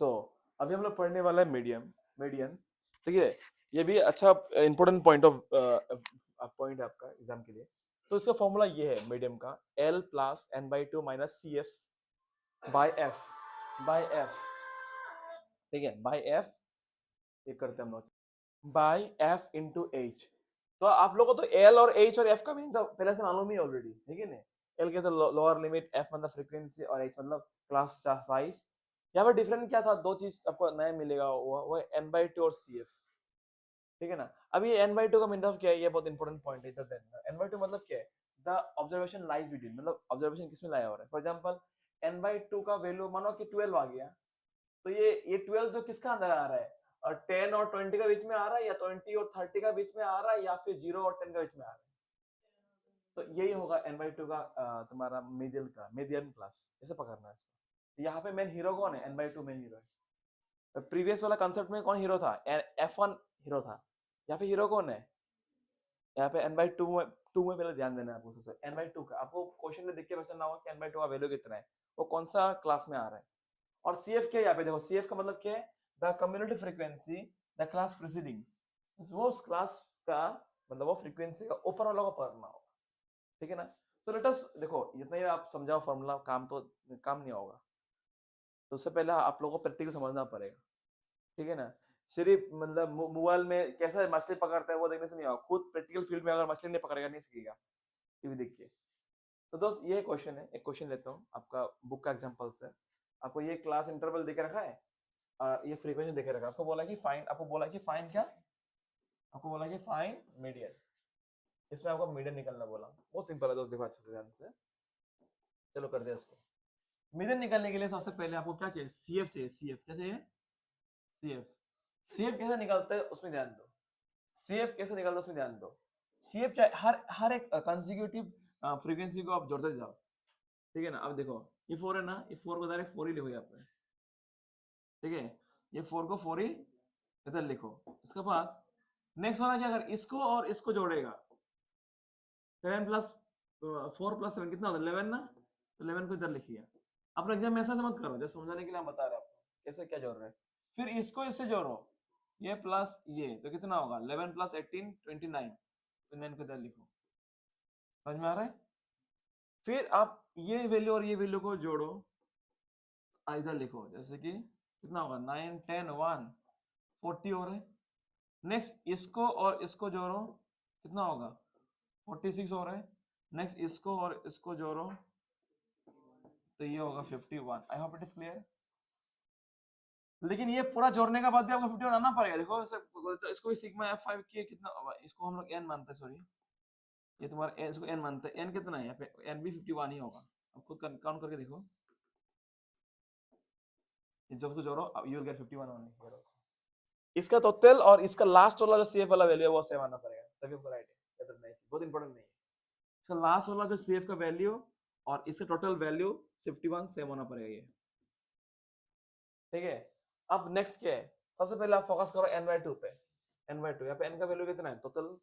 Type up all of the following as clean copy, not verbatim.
सो अभी हम लोग पढ़ने वाला है मीडियन। ठीक है, ये भी अच्छा इंपॉर्टेंट पॉइंट है आपका एग्जाम के लिए। तो इसका फॉर्मूला ये है मीडियम का, L plus n/2 minus C F by F. ठीक है, बाई एफ, ये करते हैं हम लोग, बाई एफ इंटू एच। तो आप लोगों को तो एल और एच और एफ का भी तो पहले से मालूम ही ऑलरेडी, ठीक है ना। एल के तो लोअर लिमिट, एफ मतलब फ्रीक्वेंसी और एच मतलब क्लास साइज। यहाँ पर डिफरेंट क्या था, दो चीज आपको नया मिलेगा, वो n/2 और सी एफ। ठीक है ना। अभी ये n/2 का मतलब क्या है, ये बहुत इंपॉर्टेंट पॉइंट है, इधर देखना। n/2 मतलब क्या है, द ऑब्जर्वेशन लाइज बिटवीन, मतलब ऑब्जर्वेशन किसमें लाया हो रहा है। फॉर एग्जांपल n/2 का वैल्यू मानो कि 12 आ गया, तो ये 12 जो किसका अंदर आ रहा है, और 10 और 20 का बीच में आ रहा है, या 20 और 30 का बीच में आ रहा है, या फिर 0 और 10 का बीच में आ रहा है। तो यही होगा n/2 का तुम्हारा मीडियन क्लास, ऐसे पकड़ना है इसको। यहाँ पे मेन हीरो कौन है, n/2 मेन हीरो है। प्रीवियस वाला कंसेप्ट में कौन हीरो था, f1 हीरो था। यहाँ पे हीरो कौन है, यहाँ पे n/2 में, पहले ध्यान देना है आपको। सबसे n/2 का आपको क्वेश्चन में देख के पहचानना होगा कि n/2 का वैल्यू कितना है, वो कौन सा क्लास में आ रहा है। और CF क्या है, यहाँ पे देखो CF का मतलब क्या है, the community frequency the class preceding, वो उस क्लास का मतलब वो फ्रीक्वेंसी का ऊपर वाला को पढ़ना होगा। ठीक है ना। तो लेट अस देखो, जितना ही आप समझाओ फॉर्मूला, काम नहीं होगा। तो उससे पहले आप लोगों को प्रैक्टिकल समझना पड़ेगा। ठीक है ना। सिर्फ मतलब मोबाइल में कैसा मछली पकड़ता है वो देखने से नहीं होगा, खुद प्रैक्टिकल फील्ड में अगर मछली नहीं पकड़ेगा नहीं सीखेगा टीवी देख के। तो दोस्त ये क्वेश्चन है, एक क्वेश्चन लेता हूँ आपका बुक का एग्जांपल से। आपको ये क्लास इंटरवल देके रखा है, ये फ्रीक्वेंसी देखे रखा। आपको बोला कि फाइंड क्या, आपको बोला कि फाइंड मीडियन। इसमें आपको मीडियन निकालना बोला। बहुत सिंपल है दोस्त, देखो अच्छे से ध्यान से। चलो कर दे इसको। मीडियन निकालने के लिए सबसे पहले आपको क्या चाहिए, सीएफ चाहिए। सीएफ क्या चाहिए, सीएफ। सीएफ कैसे निकालते हैं उसमें ध्यान दो। सीएफ कैसे निकालते हैं उसमें ध्यान दो। सीएफ क्या है, हर हर एक कंसेक्यूटिव फ्रीक्वेंसी को आप जोड़ते जाओ। ठीक है ना। अब देखो ये 4 है ना, ये 4 को डायरेक्ट 4 ही लिखो यहाँ पे। ठीक है, ये 4 को 4 ही इधर लिखो। इसके बाद नेक्स्ट वाला क्या, अगर इसको और इसको जोड़ेगा, 7 प्लस 4 प्लस 7 कितना होता है, 11 ना। तो 11 को इधर लिखिए। अपना एग्जाम में ऐसा मत करो, जैसे समझाने के लिए हम बता रहे हैं आपको कैसे क्या जोड़ रहे हैं। फिर इसको इससे जोड़ो, ये प्लस ये, तो कितना होगा 11 प्लस 18 29। 29 को इधर लिखो। समझ में आ रहा है। फिर आप ये वैल्यू और ये वैल्यू को जोड़ो, इधर लिखो, जैसे कि कितना होगा 9 10 1 40 हो रहे। नेक्स्ट इसको और इसको जोड़ो, कितना होगा 46 हो रहा है। नेक्स्ट इसको और इसको जोड़ो, तो ये होगा 51। I hope it is clear. लेकिन ये पूरा जोड़ने का बाद भी आपको 51 आना पड़ेगा। देखो तो इसको भी सिग्मा F5 की कितना, इसको हम लोग n मानते हैं, सॉरी ये तुम्हारा n, इसको n मानते हैं। n कितना है यहाँ पे, n भी 51 ही होगा। अब खुद काउंट करके देखो, जब इसको जोड़ो यू विल गेट 51 ओनली। इसका टोटल और इसका लास्ट वाला जो CF वाला वैल्यू है वो सेम आना पड़ेगा, तभी आपको राइट है। बहुत इंपॉर्टेंट नहीं है। इसका लास्ट वाला जो CF का वैल्यू और इसका टोटल वैल्यू 51 सेम होना पड़ेगा ये। ठीक है। अब नेक्स्ट क्या है, सबसे पहले आप फोकस करो n/2 पे। n/2 यहाँ पे n का वैल्यू कितना है, टोटल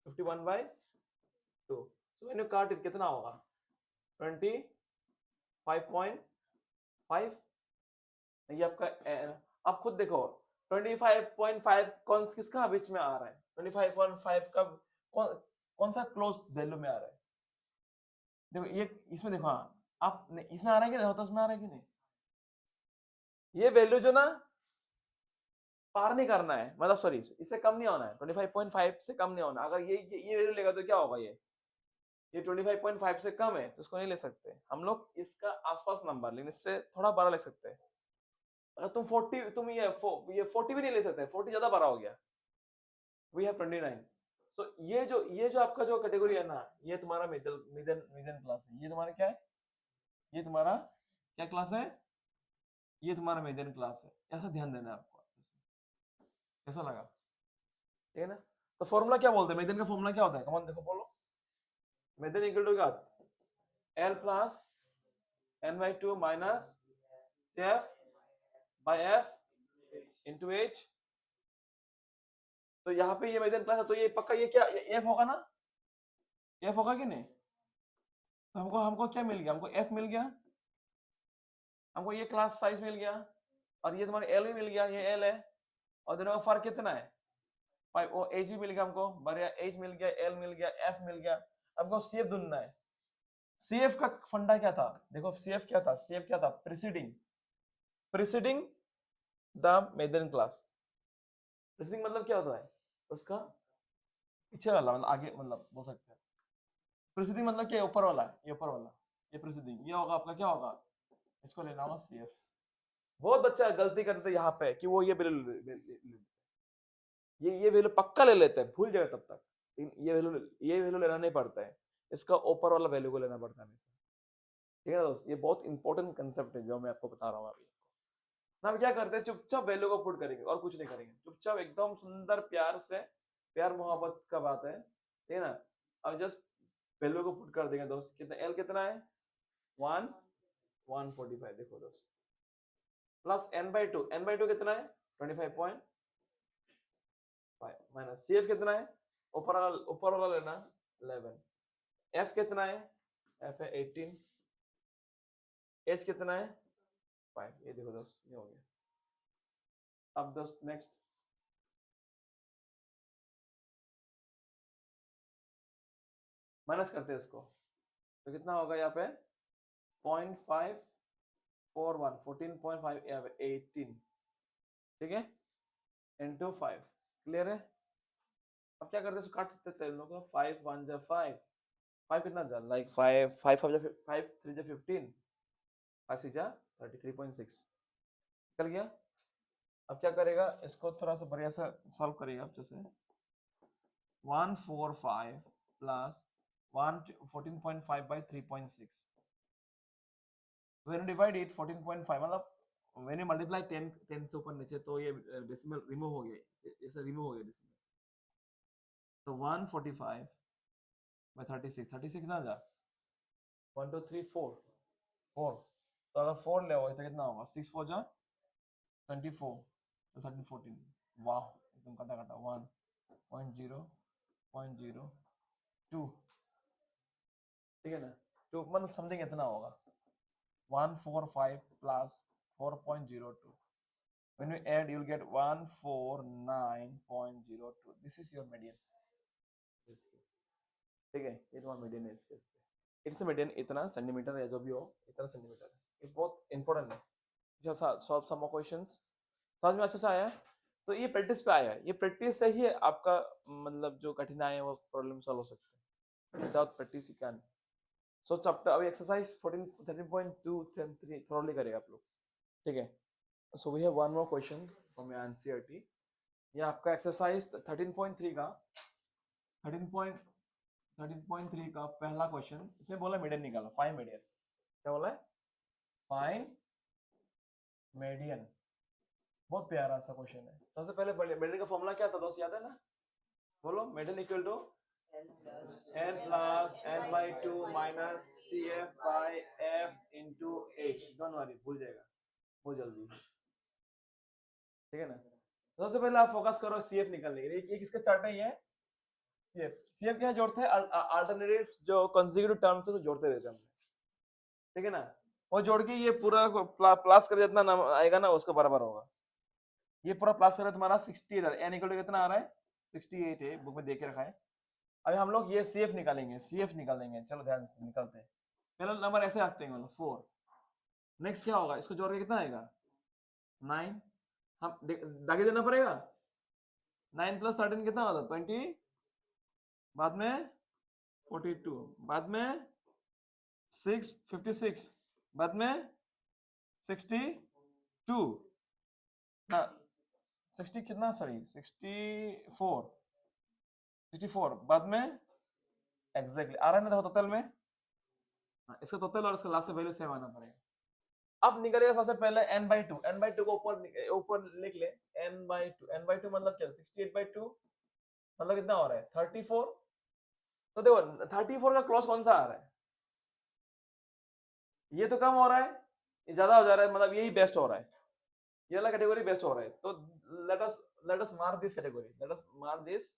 51/2। सो व्हेन यू काट इट कितना होगा 25.5। ये आपका आप खुद देखो 25.5 कौन किसका बीच में आ रहा है, 25.5 का कौन सा क्लोज वैल्यू में आ रहा है। देखो ये इसमें देखो, हाँ आप इसमें आ रहा है कि नहीं, होता उसमें आ रहा है कि नहीं। ये वैल्यू जो ना पार नहीं करना है, मतलब सॉरी इससे कम नहीं होना है, 25.5 से कम नहीं होना। अगर ये वैल्यू लेगा तो क्या होगा, ये 25.5 से कम है तो इसको नहीं ले सकते हम लोग, इसका आसपास नंबर, लेकिन इससे थोड़ा बड़ा ले सकते हैं। अगर तुम ये 40 भी नहीं ले सकते, 40 ज्यादा बड़ा हो गया। We have 29। तो ये जो आपका जो कैटेगरी है ना, ये तुम्हारा मिडिल क्लास है। ये तुम्हारा क्या है, ये तुम्हारा क्या क्लास है, ये तुम्हारा मीडियन क्लास है। ऐसा ध्यान देना है आपको। कैसा लगा, ठीक है ना। तो फॉर्मूला क्या बोलते हैं, मीडियन का फॉर्मूला क्या होता है, कमान देखो बोलो। मीडियन इक्वल टू क्या, L plus n/2 minus CF by F into H। तो यहाँ पे ये मीडियन क्लास है, तो ये पक्का ये क्या, ये F होगा ना, F होगा कि नहीं। तो हमको हमको क्या मिल गया, हमको F मिल गया, हमको ये क्लास साइज मिल गया। और ये तुम्हारा एल भी मिल गया, ये एल है, और दोनों का फर्क कितना है 5, वो एच भी मिल गया हमको, बढ़िया, एच मिल गया, एल मिल गया, एफ मिल गया। अब हमको सी एफ ढूंढना है। सी एफ का फंडा क्या था, देखो सी एफ क्या था, सी एफ क्या था, preceding the measuring class. Preceding मतलब क्या होता है, उसका पीछे वाला, मतलब आगे, मतलब बोल सकते हैं। प्रीसीडिंग मतलब क्या है, ऊपर वाला, ये ऊपर वाला, ये प्रीसीडिंग, ये होगा आपका क्या होगा, इसको लेना होगा सी एफ। बहुत बच्चा गलती करते यहाँ पे कि वो ये ये वैल्यू पक्का ले लेते हैं, भूल जाए तब तक। ये वैल्यू लेना नहीं पड़ता है, इसका ऊपर वाला वैल्यू को लेना पड़ता है हमेशा। ठीक है ना दोस्त, ये बहुत इंपॉर्टेंट कंसेप्ट है जो मैं आपको बता रहा हूँ अभी। हम क्या करते हैं, चुपचाप वैल्यू को पुट करेंगे और कुछ नहीं करेंगे, चुपचाप एकदम सुंदर प्यार से, प्यार मोहब्बत का बात है, ठीक है ना। अब जस्ट वैल्यू को पुट कर देंगे दोस्त। कितना एल कितना है 1 145, देखो दोस्त, प्लस एन बाई टू कितना है 25.5, माइनस सी एफ कितना है, ऊपर वाला लेना 11, एफ कितना है, एफ है 18, एच कितना है 5, ये देखो दोस्त, ये हो गया। अब दोस्त नेक्स्ट माइनस करते हैं इसको, तो कितना होगा यहाँ पे 0.541, 14.5, 18, ठीक है, इंटू 5, क्लियर है। अब क्या करते हैं, इसको काट देते हैं लोग, 5 1 जा 5, 5 कितना जा, लाइक 5 5 5 5 3 जा 15, 5 6 जा 33.6, निकल गया। अब क्या करेगा, इसको थोड़ा सा बढ़िया सा सॉल्व करेगा। अब जैसे 145 plus 14.5 by 3.6, when you divide it 14.5, मतलब when you multiply 10 से ऊपर नीचे तो ये डेसिमल रिमूव हो गया, ऐसा रिमूव हो गया डेसिमल। तो 145 by 36, 36 कितना जा 1 2 3 4 4, तो अगर 4 ले तो कितना होगा 6 4 जा 24, तो 13 14, वाह एकदम कटा कटा 1.0.02, ठीक है ना। तो मतलब समथिंग इतना होगा 145 plus 4.02, when you add you'll get 149.02, this is your median, ठीक है, ये तुम्हारा मीडियन है इस केस पे। इट्स मीडियन इतना सेंटीमीटर या जो भी हो, इतना सेंटीमीटर है, ये बहुत इंपॉर्टेंट है। सॉल्व सम क्वेश्चंस, समझ में अच्छे से आया है, तो ये प्रैक्टिस पे आया है, ये प्रैक्टिस से ही आपका मतलब जो कठिनाई है वो प्रॉब्लम सॉल्व हो सकते हैं, without practice you can. So chapter अभी एक्सरसाइज 14 13.2 13 थोरली करेगा आप लोग, ठीक है। So we have one more question from your NCERT, ये आपका एक्सरसाइज 13.3 का 13.3 का पहला क्वेश्चन, इसमें बोला मीडियन निकालो, फाइंड मीडियन। क्या बोला है, फाइंड मीडियन, बहुत प्यारा सा क्वेश्चन है। सबसे पहले मीडियन का फॉर्मूला क्या था दोस्त, याद है ना, बोलो, median equal to n plus n by 2 minus cf by f into h, don't worry, भूल जाएगा बहुत जल्दी, ठीक है ना। सबसे पहले आप फोकस करो सीएफ निकालने के लिए, ये किसका चार्ट है, ये सीएफ। सीएफ क्या जोड़ते हैं, अल्टरनेटिव्स जो कंसेक्यूटिव टर्म्स है तो जोड़ते रहते हैं, ठीक है ना। वो जोड़ के ये पूरा प्लस कर जितना नाम आएगा ना उसको बराबर होगा, ये पूरा प्लस करे तुम्हारा 68, एन इक्वल टू कितना आ रहा है 68 है, बुक में देख के रखा है। अभी हम लोग ये सीएफ निकालेंगे, सीएफ निकालेंगे, चलो ध्यान से निकालते हैं। पहला नंबर ऐसे रखते हैं 4, नेक्स्ट क्या होगा, इसको जोड़ के कितना आएगा 9, हम दागे देना पड़ेगा, 9 प्लस 13 कितना होता 20, बाद में 42, बाद में 6 56, बाद में 62 ना 60 कितना, सॉरी 64, बाद में एग्जैक्टली आ रहा है ना, देखो टोटल में, इसका टोटल और इसका लास्ट वैल्यू सेम आना पड़ेगा। अब निकलेगा सबसे पहले n by 2, n by 2 को ऊपर लिख ले, n by 2 मतलब क्या 68/2, मतलब कितना हो रहा है 34। तो देखो 34 का क्लॉज कौन सा आ रहा है, ये तो कम हो रहा है, ये ज्यादा हो जा रहा है, मतलब यही बेस्ट हो रहा है, ये वाला कैटेगरी बेस्ट हो रहा है। तो let us mark this category, let us mark this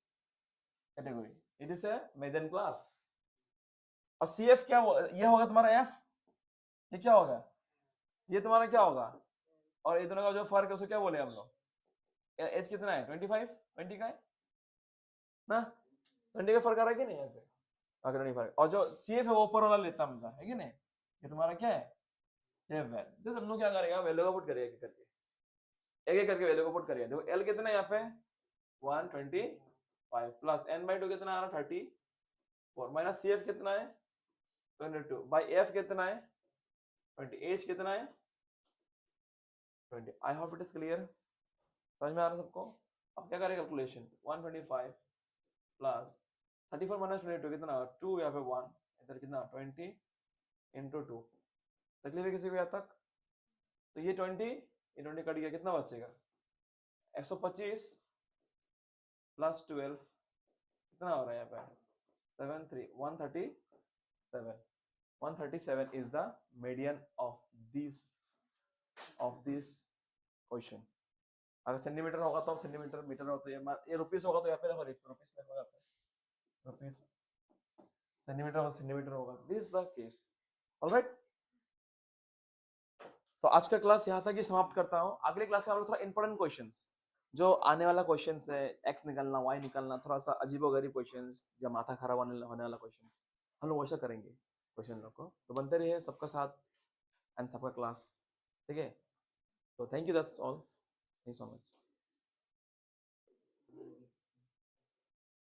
category, it is a median class. और सीएफ क्या ये होगा तुम्हारा एफ, ये क्या होगा, ये तुम्हारा क्या होगा और ये दोनों का जो फर्क है उसको क्या बोले हम लोग, एज कितना है 25, 20 का है ना, 20 का फर्क आ रहा है कि नहीं यहाँ पे, अगर 25, और जो सीएफ है वो ऊपर वाला लेता मुझे है कि नहीं, ये तुम्हारा क्या है सेफ है। तो हम लोग क्या करेगा, वैल्यू का पुट करेगा एक एक करके वैल्यू को पुट करिए। देखो एल कितना है यहाँ पे 125 प्लस एन बाई टू कितना आ रहा 34 माइनस सी एफ कितना है 22 बाई एफ कितना है 20, एच कितना है 20। I hope it is clear, समझ में आ रहा है सबको। अब क्या करें कैलकुलेशन, 125 प्लस 34 माइनस 22 कितना 2, यहाँ पे 1, इधर कितना 20 इंटू 2। तकलीफ है किसी को यहाँ तक, तो ये 20 ये 20 कट गया, कितना बचेगा 125 प्लस 12 कितना हो रहा है यहाँ पे 73, 137, 137 is the median of this question. अगर सेंटीमीटर होगा तो सेंटीमीटर, मीटर हो तो ये रुपीस होगा तो यहाँ पे देखो रुपीस में होगा, रुपीस सेंटीमीटर और सेंटीमीटर होगा, दिस द केस। ऑलराइट, तो आज का क्लास यहाँ तक ही समाप्त करता हूँ। अगले क्लास में हम लोग थोड़ा इंपॉर्टेंट क्वेश्चंस, जो आने वाला क्वेश्चंस है, एक्स निकालना वाई निकालना, थोड़ा सा अजीबोगरीब क्वेश्चंस, जब माथा खराब होने वाला क्वेश्चंस, हम लोग वैसा करेंगे क्वेश्चन लोग को। तो बनते रहिए सबका साथ एंड सबका क्लास, ठीक है। तो thank you, that's all, thank you so much.